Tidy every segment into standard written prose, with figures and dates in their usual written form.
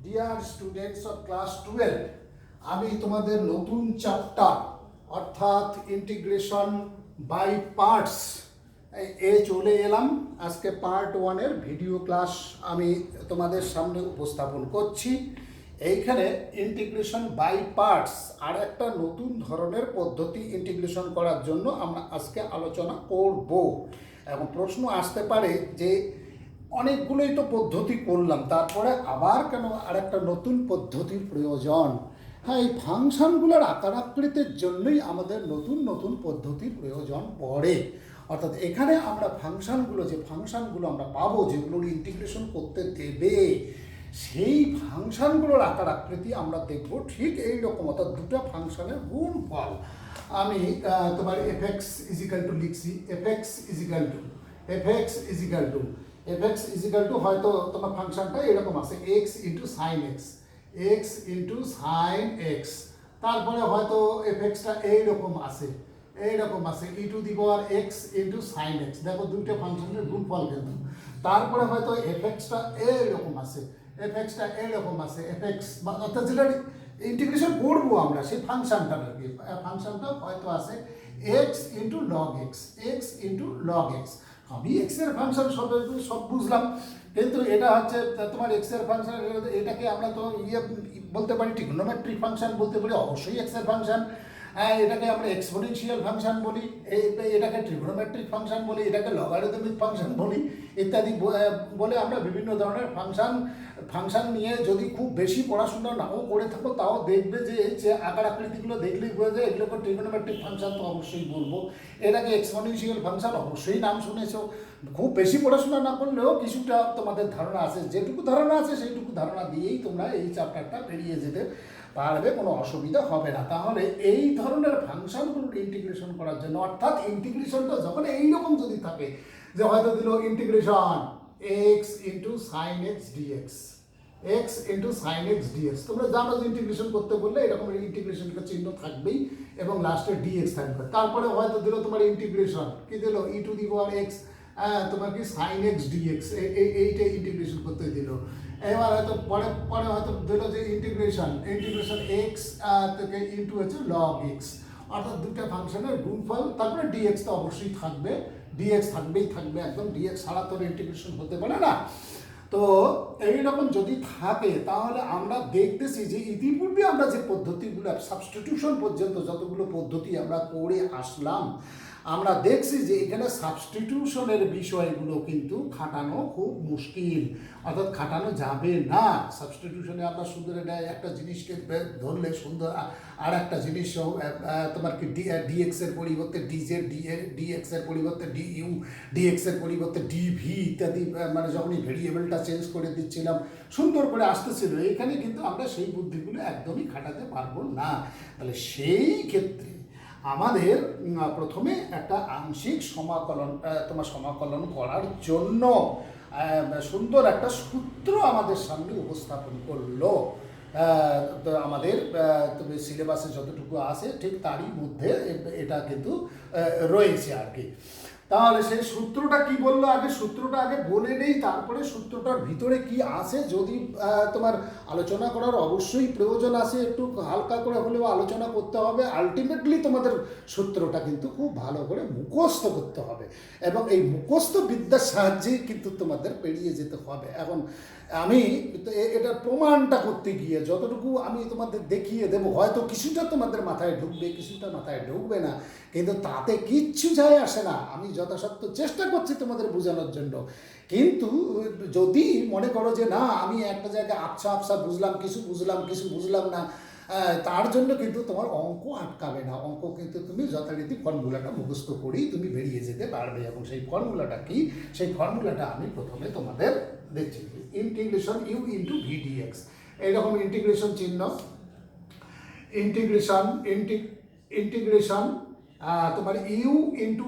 Dear students of class 12, আমি তোমাদের নতুন চ্যাপ্টার অর্থাৎ ইন্টিগ্রেশন বাই পার্টস এ চলে এলাম। আজকে পার্ট 1-এর ভিডিও ক্লাস আমি তোমাদের সামনে উপস্থাপন করছি। এইখানে ইন্টিগ্রেশন বাই পার্টস আর একটা নতুন ধরনের পদ্ধতি ইন্টিগ্রেশন করার জন্য আমরা আজকে আলোচনা করব। এবং প্রশ্ন আসতে পারে যে অনেকগুলোই তো পদ্ধতি করলাম, তারপরে আবার কেন আরেকটা নতুন পদ্ধতির প্রয়োজন? হ্যাঁ, এই ফাংশনগুলোর আকার আকৃতির জন্যই আমাদের নতুন নতুন পদ্ধতির প্রয়োজন পড়ে। অর্থাৎ এখানে আমরা ফাংশনগুলো আমরা পাবো, যেগুলোর ইন্টিগ্রেশন করতে দেবে, সেই ফাংশনগুলোর আকার আকৃতি আমরা দেখব ঠিক এইরকম। অর্থাৎ দুটো ফাংশনের গুণফল। আমি তোমার f(x) লিখছি, f(x) হয়তো তোমার ফাংশনটা এরকম আছে x ইন্টু সাইন এক্স, তারপরে হয়তো f(x)টা এইরকম আছে e⁻x ইন্টু সাইন এক্স। দেখো দুইটা ফাংশনের গুণফল কিন্তু। তারপরে হয়তো f(x)টা এইরকম আছে, অর্থাৎ যেটা ইন্টিগ্রেশন করবো আমরা সেই ফাংশনটা হয়তো আছে x ইন্টু লগ এক্স। আমি এক্স এর ফাংশন সব বুঝলাম, কিন্তু এটা হচ্ছে তোমার এক্স এর ফাংশন। এটাকে আমরা তো বলতে পারি ট্রিগোনোমেট্রিক ফাংশন বলতে পারি, অবশ্যই এক্স এর ফাংশন। এটাকে আমরা এক্সপোনেনশিয়াল ফাংশন বলি, এটাকে ট্রিগোনোমেট্রিক ফাংশন বলি, এটাকে লগারিদমিক ফাংশন বলি, ইত্যাদি বলে আমরা বিভিন্ন ধরনের ফাংশন নিয়ে যদি খুব বেশি পড়াশোনা নাও করে থাকো, তাও দেখবে যে আকার আকৃতিগুলো দেখলেই বোঝা যায় এগুলোকে ট্রিগোনোমেট্রিক ফাংশন তো অবশ্যই বলবো, এটাকে এক্সপোনেনশিয়াল ফাংশন অবশ্যই নাম শুনেছো। খুব বেশি পড়াশোনা না করলেও কিছুটা তোমাদের ধারণা আছে, যেটুকু ধারণা আছে সেইটুকু ধারণা দিয়েই তোমরা এই চ্যাপ্টারটা পেরিয়ে যেতে পারবে, কোনো অসুবিধা হবে না। তাহলে এই ধরনের ফাংশনগুলোর ইন্টিগ্রেশন করার জন্য, অর্থাৎ ইন্টিগ্রেশনটা যখন এইরকম যদি থাকে যে হয়তো দিল integration x into sine x dx, তোমরা জানো যে ইন্টিগ্রেশন করতে বললে এরকম ইন্টিগ্রেশনটা চিহ্ন থাকবেই এবং লাস্টে ডিএক্স থাকবে। তারপরে হয়তো দিল তোমার ইন্টিগ্রেশন কি দিল e⁻x তোমার কি সাইন এক্স ডিএক্স, এইটা ইন্টিগ্রেশন করতে দিল। এবার হয়তো পরে হয়তো দিল যে ইন্টিগ্রেশন এক্স থেকে ইন্টু হচ্ছে লগ এক্স, অর্থাৎ দুটো ফাংশনের গুণফল। তারপরে ডিএক্স তো অবশ্যই থাকবে, ডিএক্স থাকবে, একদম ডিএক্স ছাড়া তো ইন্টিগ্রেশন হতে পারে না। তো এইরকম যদি থাকে তাহলে আমরা দেখতেছি যে ইতিপূর্বে আমরা যে পদ্ধতিগুলো সাবস্টিটিউশন পর্যন্ত যতগুলো পদ্ধতি আমরা করে আসলাম, আমরা দেখছি যে এখানে সাবস্টিটিউশনের বিষয়গুলো কিন্তু খাটানো খুব মুশকিল, অর্থাৎ খাটানো যাবে না। সাবস্টিটিউশনে আমরা সুন্দর একটা জিনিসকে ধরলে সুন্দর আর একটা জিনিস তোমার কি ডিএক্স এর পরিবর্তে ডিজেড, ডিএক্স এর পরিবর্তে ডিইউ, ডিএক্স এর পরিবর্তে ডিভি ইত্যাদি, মানে যখনই ভেরিয়েবলটা চেঞ্জ করে দিচ্ছিলাম সুন্দর করে আসতেছিল। এখানে কিন্তু আমরা সেই বুদ্ধিগুলো একদমই খাটাতে পারবো না। তাহলে সেই ক্ষেত্রে আমাদের প্রথমে একটা আংশিক সমাকলন করার জন্য সুন্দর একটা সূত্র আমাদের সামনে উপস্থাপন করলো। আমাদের সিলেবাসে যতটুকু আছে ঠিক তারই মধ্যে এটা কিন্তু রয়েছে আর কি। তাহলে সেই সূত্রটা কি বললো, সূত্রটা আগে বলে নেই, তারপরে সূত্রটার ভিতরে কি আছে যদি তোমার আলোচনা করার অবশ্যই প্রয়োজন আছে, একটু হালকা করে হলেও আলোচনা করতে হবে। আলটিমেটলি তোমাদের সূত্রটা কিন্তু খুব ভালো করে মুখস্থ করতে হবে এবং এই মুখস্থ বিদ্যার সাহায্যেই কিন্তু তোমাদের পেরিয়ে যেতে হবে। এখন আমি এটার প্রমাণটা করতে গিয়ে যতটুকু আমি তোমাদের দেখিয়ে দেবো, হয়তো কিছুটা তোমাদের মাথায় ঢুকবে, কিছুটা মাথায় ঢুকবে না, কিন্তু তাতে কিচ্ছু যায় আসে না। আমি যথাসাধ্য চেষ্টা করছি তোমাদের বোঝানোর জন্য, কিন্তু যদি মনে করো যে না আমি একটা জায়গায় আবছা বুঝলাম, কিছু বুঝলাম না, তার জন্য কিন্তু তোমার অঙ্ক আটকাবে না। অঙ্ক কিন্তু তুমি যথারীতি ফর্মুলাটা মুখস্থ করেই তুমি বেরিয়ে যেতে পারবে। এবং সেই ফর্মুলাটা কি, সেই ফর্মুলাটা আমি প্রথমে তোমাদের দেখছি। Integration you into v dx, এইরকম ইন্টিগ্রেশন চিহ্ন, ইন্টিগ্রেশন তোমার ইউ ইন্টু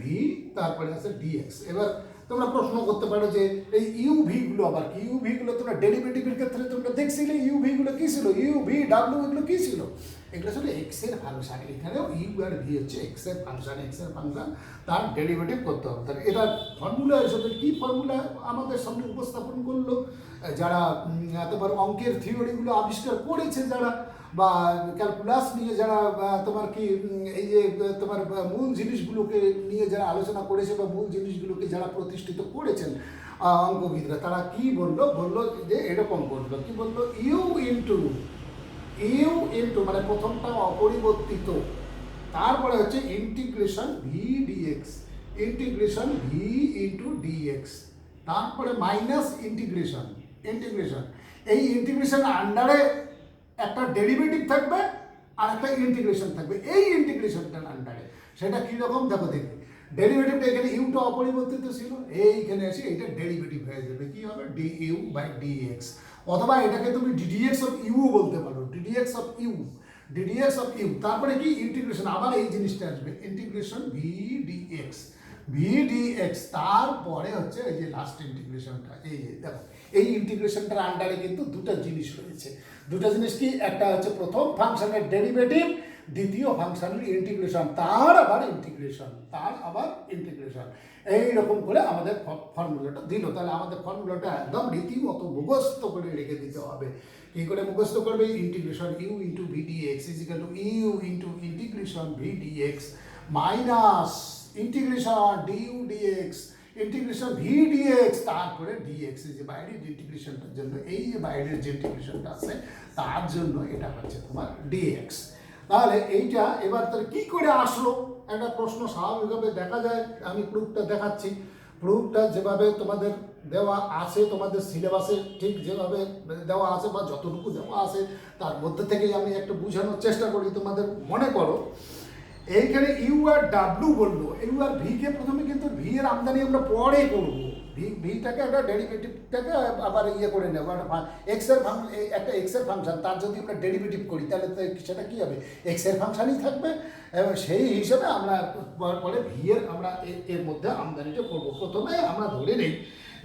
ভি, তারপরে আছে ডিএক্স। এবার তোমরা প্রশ্ন করতে পারো যে এই ইউভিগুলো আবার কি? ইউভিগুলো তোমরা ডেরিভেটিভের ক্ষেত্রে তোমরা দেখছিলে ইউভিগুলো কী ছিল, ইউভি ডাব্লিউ এগুলো কী ছিল? এগুলো ছিল এক্স এর ফাংশন। এখানেও ইউ আর ভি হচ্ছে এক্স এর ফাংশন, তার ডেরিভেটিভ করতে হবে। তাহলে এটা ফর্মুলা হিসেবে কি ফর্মুলা আমাদের সামনে উপস্থাপন করলো যারা তোমার অঙ্কের থিওরিগুলো আবিষ্কার করেছে যারা, বা ক্যালকুলাস নিয়ে যারা তোমার কি এই যে তোমার মূল জিনিসগুলোকে নিয়ে যারা আলোচনা করেছে বা মূল জিনিসগুলোকে যারা প্রতিষ্ঠিত করেছেন অঙ্কবিদরা, তারা কি বললো যে এরকম বললো, কি বললো, ইউ ইন্টু মানে প্রথমটা অপরিবর্তিত, তারপরে হচ্ছে integration v dx, integration v into dx, তারপরে মাইনাস ইন্টিগ্রেশন, এই ইন্টিগ্রেশন আন্ডারে একটা ডেরিভেটিভ থাকবে আর একটা ইন্টিগ্রেশন থাকবে এই ইন্টিগ্রেশনটার আন্ডারে। সেটা কীরকম দেখো দেখবে, ডেরিভেটিভটা এখানে ইউটা অপরিবর্তিত ছিল, এইখানে এসে এটা ডেরিভেটিভ হয়ে যাবে, কি হবে, ডি ইউ বাই ডিএক্স, অথবা এটাকে তুমি ডিডিএক্স অফ ইউ বলতে পারো, ডিডিএক্স অফ ইউ, তারপরে কি ইন্টিগ্রেশন, আবার এই জিনিসটা আসবে, ইন্টিগ্রেশন ভিডিএক্স, তারপরে হচ্ছে এই যে লাস্ট ইন্টিগ্রেশনটা, এই যে দেখো এই ইন্টিগ্রেশনটার আন্ডারে কিন্তু দুটো জিনিস রয়েছে, দুটো জিনিস কি, একটা হচ্ছে প্রথম ফাংশনের ডেরিভেটিভ, দ্বিতীয় ফাংশনের ইন্টিগ্রেশন, তার আবার ইন্টিগ্রেশন, এইরকম করে আমাদের ফর্মুলাটা দিল। তাহলে আমাদের ফর্মুলাটা একদম রীতিমতো মুখস্থ করে রেখে দিতে হবে। কী করে মুখস্থ করবে, integration you into v dx is equal to u into integration v dx minus integration du dx integration v dx, তারপরে ডিএক্স, এই যে বাইরের ইন্টিগ্রেশনটার জন্য, এই যে বাইরের যে ইন্টিগ্রেশনটা আছে তার জন্য এটা হচ্ছে তোমার ডিএক্স। তাহলে এইটা এবার তাহলে কী করে আসলো একটা প্রশ্ন স্বাভাবিকভাবে দেখা যায়। আমি প্রুফটা দেখাচ্ছি, প্রুফটা যেভাবে তোমাদের দেওয়া আছে, তোমাদের সিলেবাসে ঠিক যেভাবে দেওয়া আছে বা যতটুকু দেওয়া আছে তার মধ্যে থেকেই আমি একটু বোঝানোর চেষ্টা করি। তোমাদের মনে করো এইখানে ইউ আর ডাব্লিউ বললো, ইউ আর ভিকে প্রথমে কিন্তু ভি এর আমদানি আমরা পরে করবো, ভিটাকে একটা ডেরিভেটিভটাকে আবার করে নেবো, একটা এক্সের ফাংশন, তার যদি আমরা ডেরিভেটিভ করি তাহলে সেটা কী হবে, এক্সের ফাংশনই থাকবে, এবং সেই হিসেবে আমরা পরে ভি এর আমরা এর মধ্যে আমদানিটা করবো। প্রথমে আমরা ধরে নিই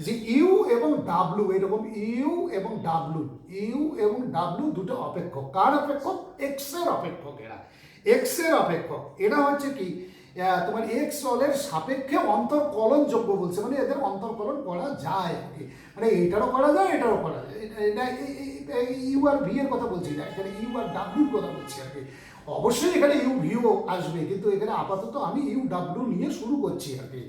যে ইউ এবং ডাব্লিউ, এরকম ইউ এবং ডাব্লিউ দুটো অপেক্ষক, কার অপেক্ষক, এক্সের অপেক্ষক, এক্সের অপেক্ষক, এরা হচ্ছে কি তোমার এক্স চলের সাপেক্ষে অন্তর্কলনযোগ্য বলছে, মানে এদের অন্তর্কলন করা যায়, মানে এটারও করা যায় এটারও করা যায়, এটা ইউ আর ভি এর কথা বলছি না, এখানে ইউ আর ডাব্লিউর কথা বলছি আর কি। অবশ্যই এখানে ইউ ভিও আসবে, কিন্তু এখানে আপাতত আমি ইউ ডাব্লিউ নিয়ে শুরু করছি আর কি।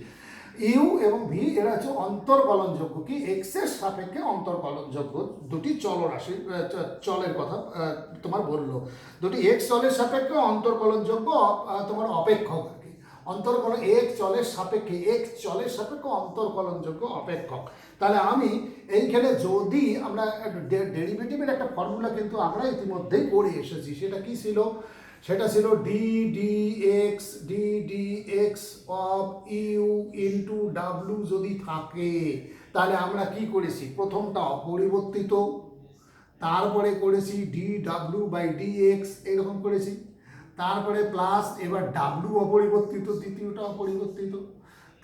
ইউ এবং ভি এরা হচ্ছে অন্তর্কলনযোগ্য, কি এক্সের সাপেক্ষে অন্তর্কলনযোগ্য দুটি চলরাশির চলের কথা তোমার বললো, দুটি এক্স চলের সাপেক্ষে অন্তর্কলনযোগ্য তোমার অপেক্ষক আর কি, অন্তর্কলন এক্স চলের সাপেক্ষে অন্তর্কলনযোগ্য অপেক্ষক। তাহলে আমি এইখানে যদি আমরা ডেরিভেটিভের একটা ফর্মুলা কিন্তু আমরা ইতিমধ্যেই করে এসেছি, সেটা কি ছিল, সেটা ছিল ডিডিএক্স অফ ইউ ইন্টু ডাব্লিউ যদি থাকে, তাহলে আমরা কি করেছি, প্রথমটা অপরিবর্তিত, তারপরে করেছি ডি ডাব্লিউ বাই ডিএক্স, এরকম করেছি, তারপরে প্লাস এবার ডাব্লিউ অপরিবর্তিত, দ্বিতীয়টা অপরিবর্তিত,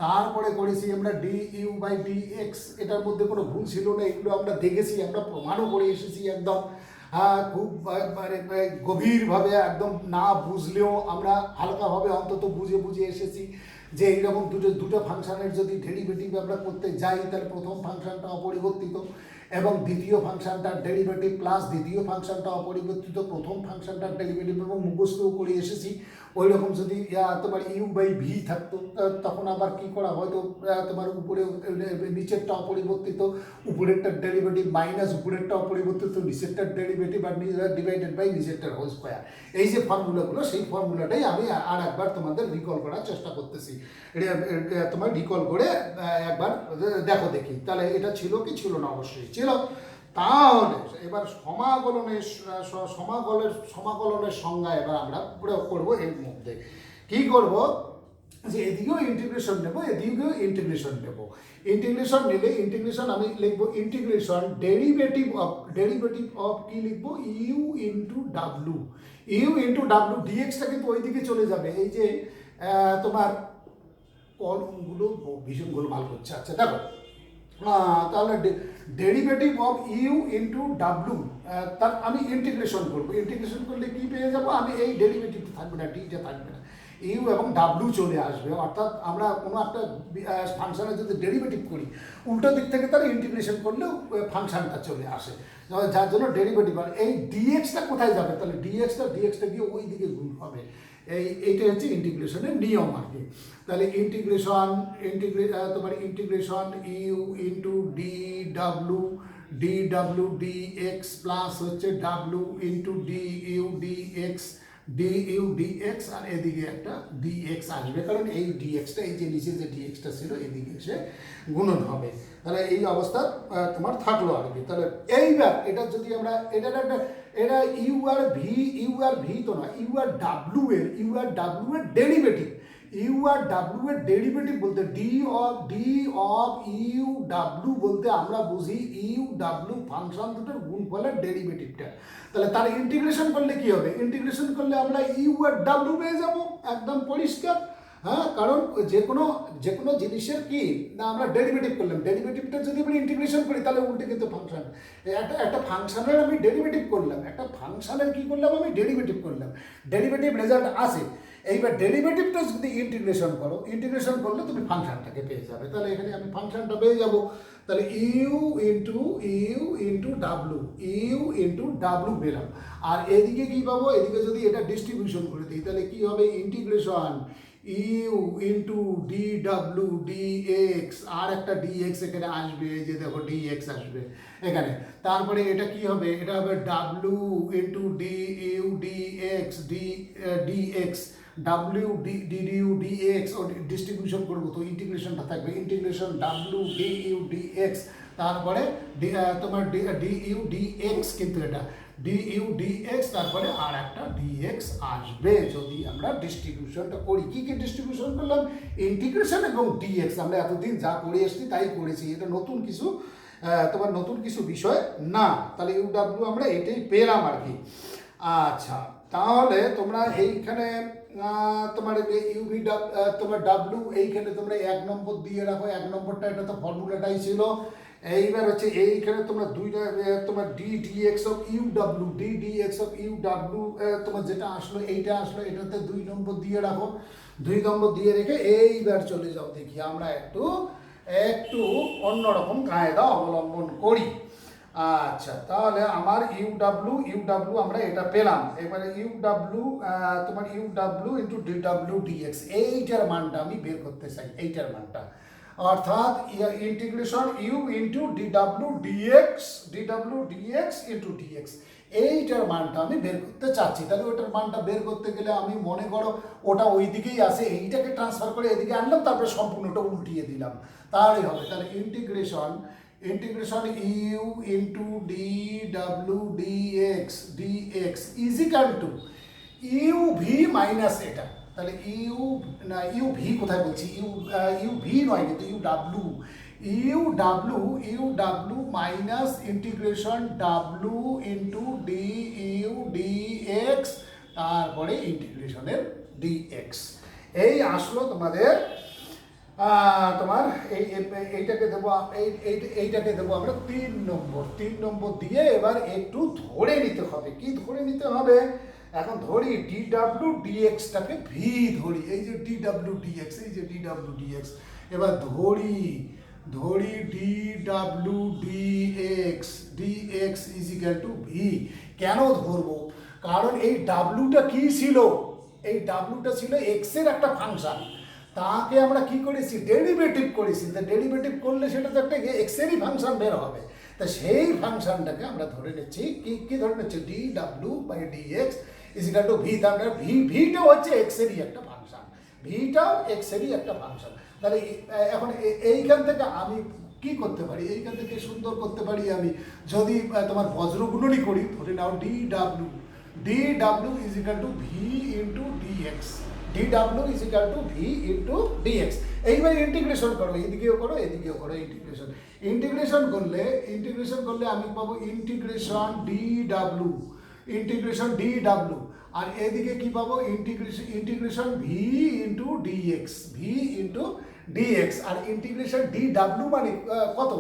তারপরে করেছি আমরা ডি ইউ বাই ডিএক্স, এটার মধ্যে কোনো ভুল ছিল না, এগুলো আমরা দেখেছি, আমরা প্রমাণও করে এসেছি একদম, খুব মানে গভীরভাবে একদম না বুঝলেও আমরা হালকাভাবে অন্তত বুঝে এসেছি যে এইরকম দুটো ফাংশনের যদি ডেরিভেটিভ আমরা করতে যাই তাহলে প্রথম ফাংশনটা অপরিবর্তিত এবং দ্বিতীয় ফাংশনটার ডেরিভেটিভ প্লাস দ্বিতীয় ফাংশনটা অপরিবর্তিত প্রথম ফাংশনটার ডেরিভেটিভ, এবং মুখস্থও করে এসেছি। ওই রকম যদি তোমার ইউ বাই ভি থাকতো তখন আবার কী করা, হয়তো তোমার উপরে নিচেরটা অপরিবর্তিত, উপরেরটার ডেরিভেটিভ মাইনাস উপরেরটা অপরিবর্তিত, নিচেরটার ডেরিভেটিভ আর ডিভাইডেড বাই নিচেরটার হোল স্কোয়ার, এই যে ফর্মুলাগুলো সেই ফর্মুলাটাই আমি আর একবার তোমাদের রিকল করার চেষ্টা করতেছি। তোমার রিকল করে একবার দেখো দেখি, তাহলে এটা ছিল কি ছিল না, অবশ্যই ছিল। তাহলে এবার সমাকলনের সংজ্ঞা এবার আমরা প্রয়োগ করবো এর মধ্যে। কি করব, যে এদিকেও ইন্টিগ্রেশন নেব, এদিকেও ইন্টিগ্রেশন নেব। ইন্টিগ্রেশন নিলে ইন্টিগ্রেশন আমি লিখবো ইন্টিগ্রেশন ডেরিভেটিভ অফ কি লিখবো, ইউ ইন্টু ডাব্লু, ডিএক্সটা কিন্তু ওই দিকে চলে যাবে, এই যে তোমার কলমগুলো ভীষণ গোলমাল করছে। আচ্ছা দেখো, তাহলে ডেরিভেটিভ অফ ইউ ইন্টু ডাব্লু, তার আমি ইন্টিগ্রেশন করবো, ইন্টিগ্রেশন করলে কি পেয়ে যাবো, আমি এই ডেরিভেটিভটা থাকবে না, ডিটা থাকবে না, ইউ এবং ডাব্লু চলে আসবে, অর্থাৎ আমরা কোনো একটা ফাংশনের যদি ডেরিভেটিভ করি উল্টো দিক থেকে তাহলে ইন্টিগ্রেশন করলেও ফাংশনটা চলে আসে, যার জন্য ডেরিভেটিভ। আর এই ডিএক্সটা কোথায় যাবে, তাহলে ডিএক্সটা গিয়ে ওই দিকে গুণ হবে। এইটাই হচ্ছে ইন্টিগ্রেশনের নিয়ম আর কি। তাহলে তোমার ইন্টিগ্রেশন ইউ ইন্টু ডি ডাব্লু ডি এক্স প্লাস হচ্ছে ডাব্লু into D U D x, আর এদিকে একটা ডিএক্স আসবে, কারণ এই ডিএক্সটা, এই যে নিচে যে ডিএক্সটা ছিল এদিকে এসে গুণন হবে। তাহলে এই অবস্থা তোমার থাকলো আর কি। তাহলে এইবার এটা যদি আমরা এটা ইউ আর ভি তো না, ইউ আর ডাব্লু এর ডেরিভেটিভ। ইউ আর ডাব্লু এর ডেরিভেটিভ বলতে ডি অফ ইউ ডাব্লু বলতে আমরা বুঝি ইউ ডাব্লু ফাংশন দুটোর গুণফলের ডেরিভেটিভটা। তাহলে তার ইন্টিগ্রেশন করলে কি হবে, ইন্টিগ্রেশন করলে আমরা ইউ আর ডাব্লু পেয়ে যাবো, একদম পরিষ্কার। হ্যাঁ, কারণ যে কোনো জিনিসের কি না আমরা ডেরিভেটিভ করলাম, ডেরিভেটিভটা যদি আমরা ইন্টিগ্রেশন করি তাহলে উল্টে কিন্তু ফাংশন, একটা ফাংশনের আমি ডেরিভেটিভ করলাম, একটা ফাংশনের কি করলাম আমি ডেরিভেটিভ করলাম, ডেরিভেটিভ রেজাল্ট আসে। এইবার ডেরিভেটিভটা যদি ইন্টিগ্রেশন করলে তুমি ফাংশনটাকে পেয়ে যাবে। তাহলে এখানে আমি ফাংশনটা পেয়ে যাব। তাহলে ইউ ইন্টু ডাব্লু পেলাম। আর এদিকে কি পাবো, এদিকে যদি এটা ডিস্ট্রিবিউশন করে দিই তাহলে কি হবে, ইন্টিগ্রেশন ইউ ইন্টু ডি ডাব্লু ডি এক্স, আর একটা ডিএক্স এখানে আসবে, এই যে দেখো ডিএক্স আসবে এখানে। তারপরে এটা কি হবে, এটা হবে W into D U D X D X, W D U D X ও ডিস্ট্রিবিউশন করবো তো ইন্টিগ্রেশনটা থাকবে, ইন্টিগ্রেশন ডাব্লু ডিউ ডিএক্স, তারপরে তোমার ডিউ ডিএক্স, কিন্তু এটা ডিউ ডিএক্স, তারপরে আর একটা ডিএক্স আসবে যদি আমরা ডিস্ট্রিবিউশনটা করি। কি ডিস্ট্রিবিউশন করলাম, ইন্টিগ্রেশন এবং ডিএক্স। আমরা এতদিন যা করে এসেছি তাই করেছি, এটা নতুন কিছু বিষয় না। তাহলে ইউ ডাব্লু আমরা এটাই পেলাম আর কি। আচ্ছা, তাহলে তোমরা এইখানে তোমার ইউভি তোমার ডাব্লু এইখানে তোমরা 1 নম্বর দিয়ে রাখো, 1 নম্বরটা এটা তো ফর্মুলাটাই ছিল। এইবার হচ্ছে এইখানে তোমরা তোমার ডিএক্স অফ ইউ ডাব্লু তোমার যেটা আসলো এইটা আসলো, এটাতে 2 নম্বর দিয়ে রাখো, 2 নম্বর দিয়ে রেখে এইবার চলে যাও, দেখি আমরা একটু অন্যরকম কায়দা অবলম্বন করি। আচ্ছা, তাহলে আমার ইউ ডাব্লু আমরা এটা পেলাম। এবারে তোমার U W into D W DX, এইটার মানটা আমি বের করতে চাই, এইটার মানটা, অর্থাৎ integration you into D W DX into DX, এইটার মানটা আমি বের করতে চাচ্ছি। তাহলে ওটার মানটা বের করতে গেলে আমি মনে করো ওটা ওই দিকেই আসে, এইটাকে ট্রান্সফার করে এদিকে আনলাম, তারপরে সম্পূর্ণটা উল্টিয়ে দিলাম, তাহলেই হবে। তাহলে integration you into D W dx is equal to u v minus এটা। তাহলে ইউ ভি কোথায় বলছি, ইউ ভি নয় কিন্তু U W minus integration W into D U DX, তারপরে ইন্টিগ্রেশনের ডিএক্স। এই আসলো তোমাদের তোমার এইটাকে দেবো আমরা 3 নম্বর দিয়ে। এবার একটু ধরে নিতে হবে, কি ধরে নিতে হবে, এখন ধরি ডি ডাব্লু ডিএক্সটাকে ভি ধরি, এই যে ডি ডাব্লু ডিএক্স, এবার ধরি d W dx is equal to v. কেন ধরবো, কারণ এই ডাব্লুটা কি ছিল, এই ডাব্লুটা ছিল এক্স এর একটা ফাংশন, তাকে আমরা কি করেছি, ডেরিভেটিভ করেছি। তা ডেরিভেটিভ করলে সেটা তো একটা এক্স এরই ফাংশন বের হবে, তা সেই ফাংশনটাকে আমরা ধরে নিচ্ছি, কি ধরে নিচ্ছি, ডি ডাব্লু by dx is equal to v. তার ভিটাও হচ্ছে এক্স এরই একটা ফাংশন, তাহলে এখন এইখান থেকে আমি কি করতে পারি, এইখান থেকে সুন্দর করতে পারি আমি, যদি তোমার বজ্রগুণনী করি, ধরে নাও ডি ডাব্লু is equal to v into dx, এইবার ইন্টিগ্রেশন করো, এদিকেও করো ইন্টিগ্রেশন করলে আমি পাবো ইন্টিগ্রেশন ডি ডাব্লু, আর এদিকে কি পাবো, ইন্টিগ্রেশন ভি ইন্টু ডিএক্স, আর ইন্টিগ্রেশন ডি ডাব্লু মানে কত,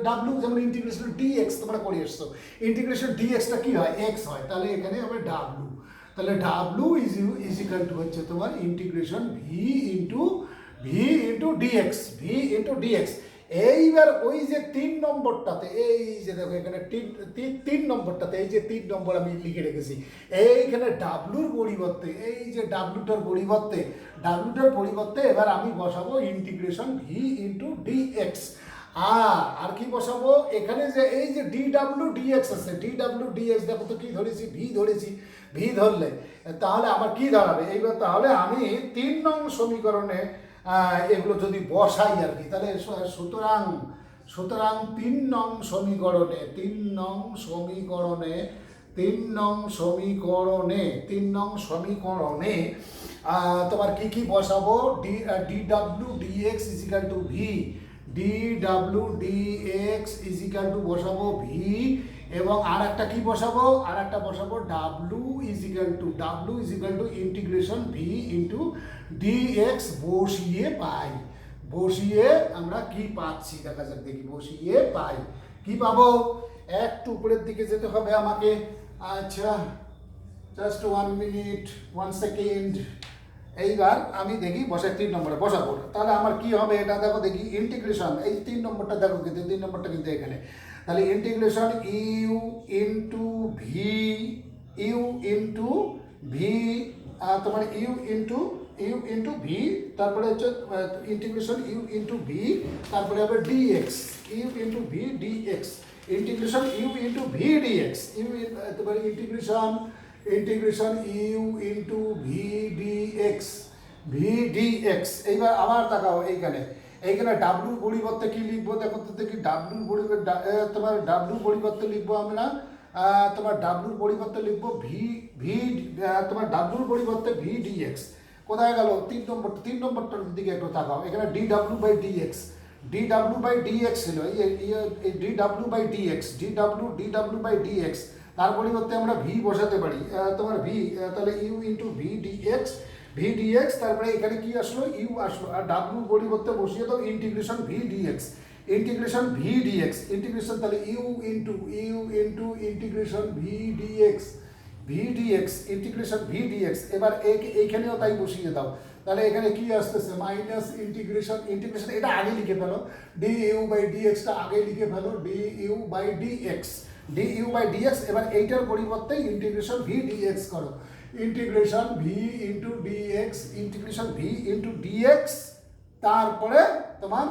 ডাব্লু যেমন ইন্টিগ্রেশন ডিএক্স তোমরা করে এসছো, ইন্টিগ্রেশন ডিএক্সটা কি হয়, এক্স হয়, তাহলে এখানে হবে তাহলে ডাব্লু ইজ ইকাল টু হচ্ছে তোমার ইন্টিগ্রেশন ভি ইন্টু ডিএক্স, এইবার ওই যে 3 নম্বরটাতে, এই যে দেখো এখানে 3 নম্বরটাতে, এই যে 3 নম্বর আমি লিখে রেখেছি, এইখানে ডাব্লুর পরিবর্তে, এই যে ডাব্লুটার পরিবর্তে এবার আমি বসাবো ইন্টিগ্রেশন ভি ইন্টু ডিএক্স। আর কি বসাবো এখানে, যে এই যে ডিডাব্লিউ ডিএক্স আছে, ডিডাব্লিউ ডিএক্স দেখো তো কি ধরেছি, ভি ধরলে তাহলে আমার কি দাঁড়াবে এইবার, তাহলে আমি 3 নং সমীকরণে এগুলো যদি বসাই আর কি, তাহলে সুতরাং 3 নং সমীকরণে তোমার কি বসাবো, ডিডাব্লিউ dx is equal to v, বসাবো ভি, এবং আর একটা কি বসাবো, ডাব্লু is equal to integration v into dx বসিয়ে আমরা কি পাচ্ছি দেখা যাক, বসিয়ে পাই কি পাবো, একটু উপরের দিকে যেতে হবে আমাকে। আচ্ছা, জাস্ট 1 মিনিট 1 সেকেন্ড। এইবার আমি দেখি 3 নম্বরে বসাবো, তাহলে আমার কি হবে এটা দেখো, দেখি ইন্টিগ্রেশন, এই 3 নম্বরটা দেখো, কিন্তু 3 নম্বরটা কিন্তু এখানে, তাহলে ইন্টিগ্রেশন ইউ ইন্টু ভি, তোমার ইউ ইন্টু ভি, তারপরে হচ্ছে ইন্টিগ্রেশন ইউ ইন্টু ভি, তারপরে হবে d x, integration you into v d x, তোমার integration you into v d x. এইবার আবার তাকাও, এইখানে ডাব্লুর পরিবর্তে কি লিখবো দেখো তো দেখি, ডাব্লুর পরিবর্তে লিখবো আমরা, তোমার ডাব্লুর পরিবর্তে লিখবো ভি ডিএক্স। কোথায় গেল 3 নম্বরটার দিকে একটু তাকাও, এখানে ডিডাব্লু বাই ডিএক্স ছিল, এই ডিডাব্লু বাই ডিএক্স, তার পরিবর্তে আমরা ভি বসাতে পারি, তোমার ভি, তাহলে ইউ ইন্টু ভি ডিএক্স, তারপরে এখানে কি আসলো, ইউ আসলো, আর ডাব্লুর পরিবর্তে বসিয়ে দাও ইন্টিগ্রেশন ভি ডিএক্স, ইন্টিগ্রেশন তাহলে u into integration v dx, integration v dx. এবার এইখানেও তাই বসিয়ে দাও, তাহলে এখানে কি আসতেছে, মাইনাস ইন্টিগ্রেশন, এটা আগে লিখে ফেলো, ডি ইউ বাই ডিএক্সটা আগে লিখে ফেলো, ডি ইউ বাই ডিএক্স। এবার এইটার পরিবর্তে ইন্টিগ্রেশন ভি ডিএক্স করো, ইন্টিগ্রেশন ভি ইন্টু ডিএক্স, তারপরে তোমার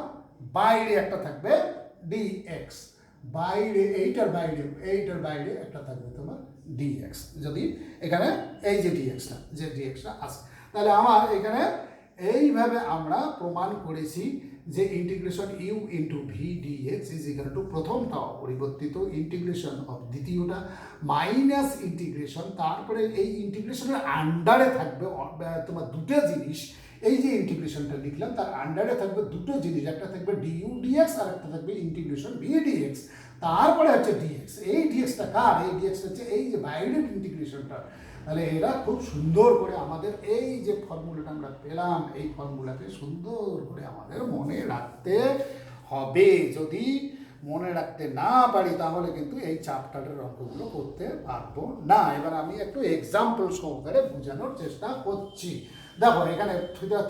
বাইরে একটা থাকবে ডিএক্স, এইটার বাইরে একটা থাকবে তোমার ডিএক্স, যদি এখানে এই যে ডিএক্সটা আসে, তাহলে আমার এখানে এইভাবে আমরা প্রমাণ করেছি যে integration you into v dx is equal to প্রথমটা অপরিবর্তিত ইন্টিগ্রেশন অফ দ্বিতীয়টা মাইনাস ইন্টিগ্রেশন, তারপরে এই ইন্টিগ্রেশনের আন্ডারে থাকবে তোমার দুটো জিনিস, এই যে ইন্টিগ্রেশনটা লিখলাম তার আন্ডারে থাকবে দুটো জিনিস, একটা থাকবে ডিইউ ডিএক্স আর একটা থাকবে ইন্টিগ্রেশন ভি ডিএক্স, তারপরে হচ্ছে ডিএক্স। এই ডিএক্সটা কার, এই ডিএক্স হচ্ছে এই যে বাইরের ইন্টিগ্রেশনটা। তাহলে এরা খুব সুন্দর করে আমাদের এই যে ফর্মুলাটা আমরা পেলাম, এই ফর্মুলাকে সুন্দর করে আমাদের মনে রাখতে হবে। যদি মনে রাখতে না পারি তাহলে কিন্তু এই চ্যাপ্টারের অঙ্কগুলো করতে পারবো না। এবার আমি একটু এক্সাম্পল সহকারে বোঝানোর চেষ্টা করছি। দেখো এখানে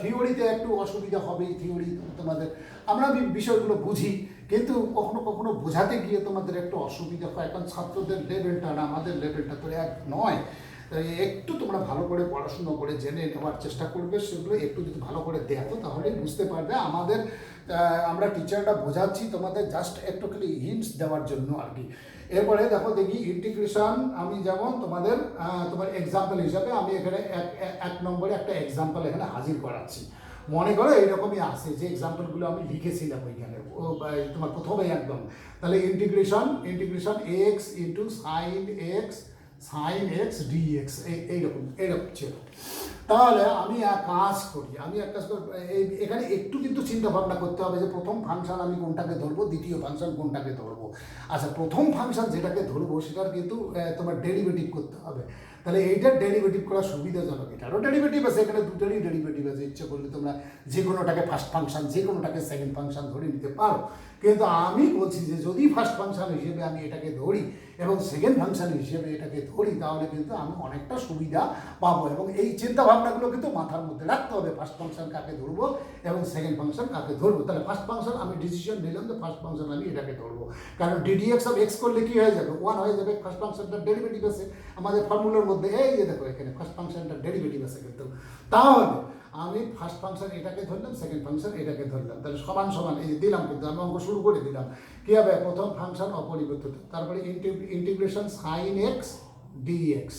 থিওরিতে একটু অসুবিধা হবেই, থিওরি তোমাদের আমরা বিষয়গুলো বুঝি, কিন্তু কখনো কখনো বোঝাতে গিয়ে তোমাদের একটু অসুবিধা হয়, কারণ ছাত্রদের লেভেলটা না আমাদের লেভেলটা তো এক নয়। একটু তোমরা ভালো করে পড়াশুনো করে জেনে নেওয়ার চেষ্টা করবে, সেগুলো একটু যদি ভালো করে দেখো তাহলে বুঝতে পারবে। আমরা টিচাররা বোঝাচ্ছি তোমাদের জাস্ট একটু খালি হিন্টস দেওয়ার জন্য আর কি। এরপরে দেখো দেখি ইন্টিগ্রেশন, আমি যেমন তোমার এক্সাম্পল হিসাবে আমি এখানে এক নম্বরে একটা এক্সাম্পল এখানে হাজির করাচ্ছি। মনে করো এইরকমই আসে যে এক্সাম্পলগুলো আমি লিখেছিলাম ওইখানে তোমার প্রথমেই একদম। তাহলে integration x into sine x dx এইরকম ছিল। তাহলে আমি এক কাজ করি, এখানে একটু কিন্তু চিন্তা ভাবনা করতে হবে যে প্রথম ফাংশন আমি কোনটাকে ধরবো, দ্বিতীয় ফাংশন কোনটাকে ধরবো। আচ্ছা, প্রথম ফাংশন যেটাকে ধরবো সেটার কিন্তু তোমার ডেরিভেটিভ করতে হবে। তাহলে এইটার ডেরিভেটিভ করা সুবিধাজনক, এটারও ডেরিভেটিভ আছে, এখানে দুটোরই ডেরিভেটিভ আছে। ইচ্ছে করলে তোমরা যে কোনোটাকে ফার্স্ট ফাংশন, যে কোনোটাকে সেকেন্ড ফাংশন ধরে নিতে পারো। কিন্তু আমি বলছি যে যদি ফার্স্ট ফাংশন হিসেবে আমি এটাকে ধরি এবং সেকেন্ড ফাংশন হিসেবে এটাকে ধরি, তাহলে কিন্তু আমি অনেকটা সুবিধা পাবো। এবং এই চিন্তা ভাবনাগুলো কিন্তু মাথার মধ্যে রাখতে হবে, ফার্স্ট ফাংশন কাকে ধরবো এবং সেকেন্ড ফাংশন কাকে ধরবো। তাহলে ফার্স্ট ফাংশন আমি ডিসিশন নিলাম যে ফার্স্ট ফাংশন আমি এটাকে ধরবো, কারণ ডিডিএক্স অফ এক্স করলে কি হয়ে যাবে, 1 হয়ে যাবে। ফার্স্ট ফাংশনটার ডেরিভেটিভ আছে আমাদের ফর্মুলার মধ্যে, এই যে দেখো এখানে ফার্স্ট ফাংশনটার ডেরিভেটিভ আছে কিন্তু। তাহলে আমি ফার্স্ট ফাংশন এটাকে ধরলাম, সেকেন্ড ফাংশন এটাকে ধরলাম, তাহলে সমান সমান এই যে দিলাম, কিন্তু আমি অঙ্ক শুরু করে দিলাম। কী হবে, প্রথম ফাংশন অপরিবর্তিত, তারপরে ইন্টিগ্রেশন সাইন এক্স ডিএক্স,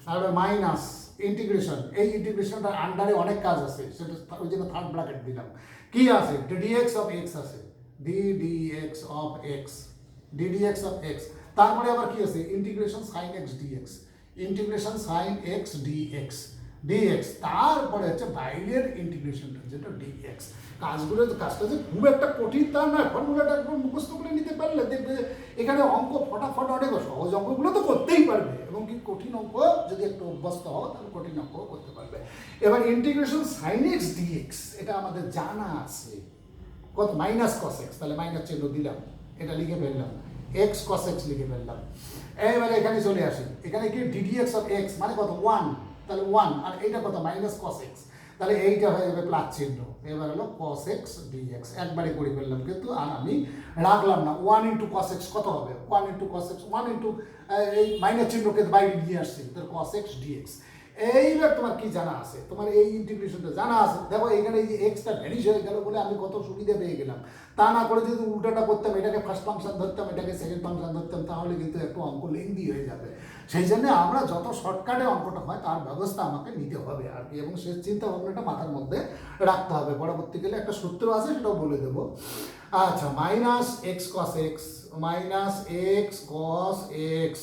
তারপরে মাইনাস ইন্টিগ্রেশন, এই ইন্টিগ্রেশনটার আন্ডারে অনেক কাজ আছে, সেটা ওই জন্য থার্ড ব্র্যাকেট দিলাম। কি আছে, ডিডিএক্স অফ এক্স আছে, d dx of x, d dx of x. তারপরে আবার কি আছে, integration sine x dx, integration sine x dx, dx. তারপরে হচ্ছে বাইরের ইন্টিগ্রেশনটা যেটা ডিএক্স। কাজটা যে খুব একটা কঠিন তা না, ফর্মুলাটা একদম মুখস্থ করে নিতে পারলে দেখবে যে এখানে অঙ্ক ফটাফট, অনেক সহজ অঙ্কগুলো তো করতেই পারবে, এবং কি কঠিন অঙ্ক যদি একটু অভ্যস্ত হও তাহলে কঠিন অঙ্ক করতে পারবে। এবার ইন্টিগ্রেশন সাইন এক্স ডিএক্স, এটা আমাদের জানা আছে কত, মাইনাস কস এক্স, তাহলে মাইনাস চিহ্ন দিলাম, এটা লিখে ফেললাম, এক্স কস এক্স লিখে ফেললাম। এবারে এখানে চলে আসি, এখানে কি ডিডিএক্স অফ এক্স মানে কত, 1, তাহলে 1, আর এইটা কত, মাইনাস কস এক্স, তাহলে এইটা হয়ে যাবে প্লাস চিহ্ন। এবার হলো কস এক্স ডিএক্স, একবারে করে ফেললাম কিন্তু, আর আমি রাখলাম না। 1 ইন্টু কস এক্স কত হবে, 1 ইন্টু কস এক্স, 1 ইন্টু এই মাইনাস চিহ্নকে বাইরে নিয়ে আসছি, তাহলে কস এক্স ডিএক্স। এইবার তোমার কি জানা আছে, তোমার এই ইন্টিগ্রেশনটা জানা আছে। দেখো এখানে এই যে এক্সটা ভ্যানিশ হয়ে গেল বলে আমি কত সুবিধা পেয়ে গেলাম। তা না করে যদি উল্টাটা করতাম, এটাকে ফার্স্ট ফাংশন ধরতাম, এটাকে সেকেন্ড ফাংশন ধরতাম, তাহলে কিন্তু একটু অঙ্ক লেন্দি হয়ে যাবে। সেই জন্য আমরা যত শর্টকাটে অঙ্কটা হয় তার ব্যবস্থা আমাকে নিতে হবে আর কি, এবং সে চিন্তা ভাবনাটা মাথার মধ্যে রাখতে হবে। পরবর্তীকালে একটা সূত্র আছে, সেটাও বলে দেবো। আচ্ছা, minus x cos x, minus x cos x,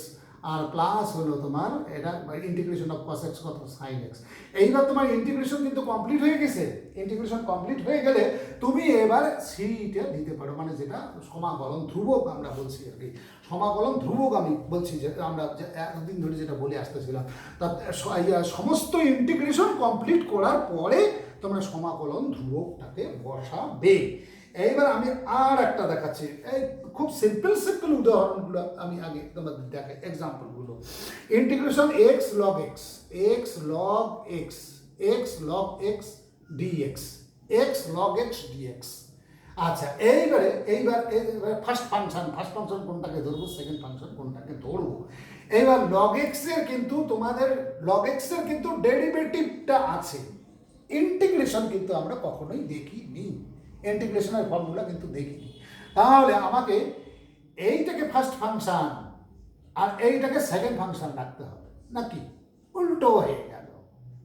আর প্লাস হলো তোমার এটা ইন্টিগ্রেশন অফ কস এক্স কত, সাইন এক্স। এইবার তোমার ইন্টিগ্রেশন কিন্তু কমপ্লিট হয়ে গেছে। ইন্টিগ্রেশন কমপ্লিট হয়ে গেলে তুমি এবার সিটা দিতে পারো, মানে যেটা সমাকলন ধ্রুবক আমরা বলছি আর কি। সমাকলন ধ্রুবক আমি বলছি যে আমরা একদিন ধরে যেটা বলে আসতেছিলাম, তা সমস্ত ইন্টিগ্রেশন কমপ্লিট করার পরে তোমরা সমাকলন ধ্রুবকটাকে বসাবে। এইবার আমি আর একটা দেখাচ্ছি, এই খুব সিম্পল উদাহরণগুলো আমি আগে তোমাদের দেখাই, এক্সাম্পলগুলো। Integration x log x, x log x, x log x d x, x log x d x. আচ্ছা, এইবার ফার্স্ট ফাংশন কোনটাকে ধরবো, সেকেন্ড ফাংশন কোনটাকে ধরবো। এইবার লগ এক্স এর কিন্তু তোমাদের লগ এক্স এর কিন্তু ডেরিভেটিভটা আছে, ইন্টিগ্রেশন কিন্তু আমরা কখনোই দেখিনি, ইন্টিগ্রেশনের ফর্মুলা কিন্তু দেখিনি। তাহলে আমাকে এইটাকে ফার্স্ট ফাংশন আর এইটাকে সেকেন্ড ফাংশন রাখতে হবে, নাকি উল্টো হয়ে গেল?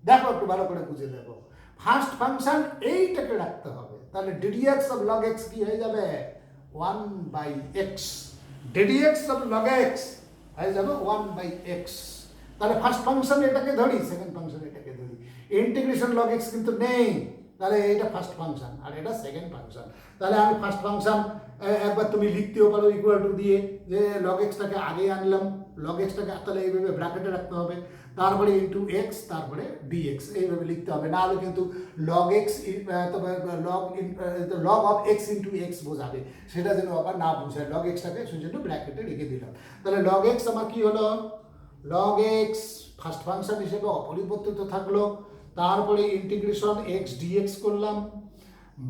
দেখো একটু ভালো করে বুঝে দেখো। ফার্স্ট ফাংশন এইটাকে রাখতে হবে, তাহলে ডিডিএক্স অফ লগ এক্স কি হয়ে যাবে, 1/x, ddx of log x হয়ে যাবে 1/x। তাহলে ফার্স্ট ফাংশন এটাকে ধরি, সেকেন্ড ফাংশন এটাকে ধরি। ইন্টিগ্রেশন লগ এক্স কিন্তু নেই, তাহলে এটা ফার্স্ট ফাংশন আর এটা সেকেন্ড ফাংশন। তাহলে আমি ফার্স্ট ফাংশন একবার তুমি লিখতেও পারো ইকুয়াল টু দিয়ে, যে লগ এক্সটাকে আগে আনলাম, লগ এক্সটাকে তাহলে এইভাবে ব্র্যাকেটে রাখতে হবে, তারপরে ইন্টু এক্স, তারপরে ডিএক্স, এইভাবে লিখতে হবে। না হলে কিন্তু log x log of x into x বোঝাবে, সেটা যেন আবার না বোঝায়, লগ এক্সটাকে সেই জন্য ব্র্যাকেটে রেখে দিলাম। তাহলে লগ এক্স আমার কি হলো, লগ এক্স ফার্স্ট ফাংশন হিসেবে অপরিবর্তিত থাকলো, তারপরে ইন্টিগ্রেশন এক্স ডিএক্স করলাম,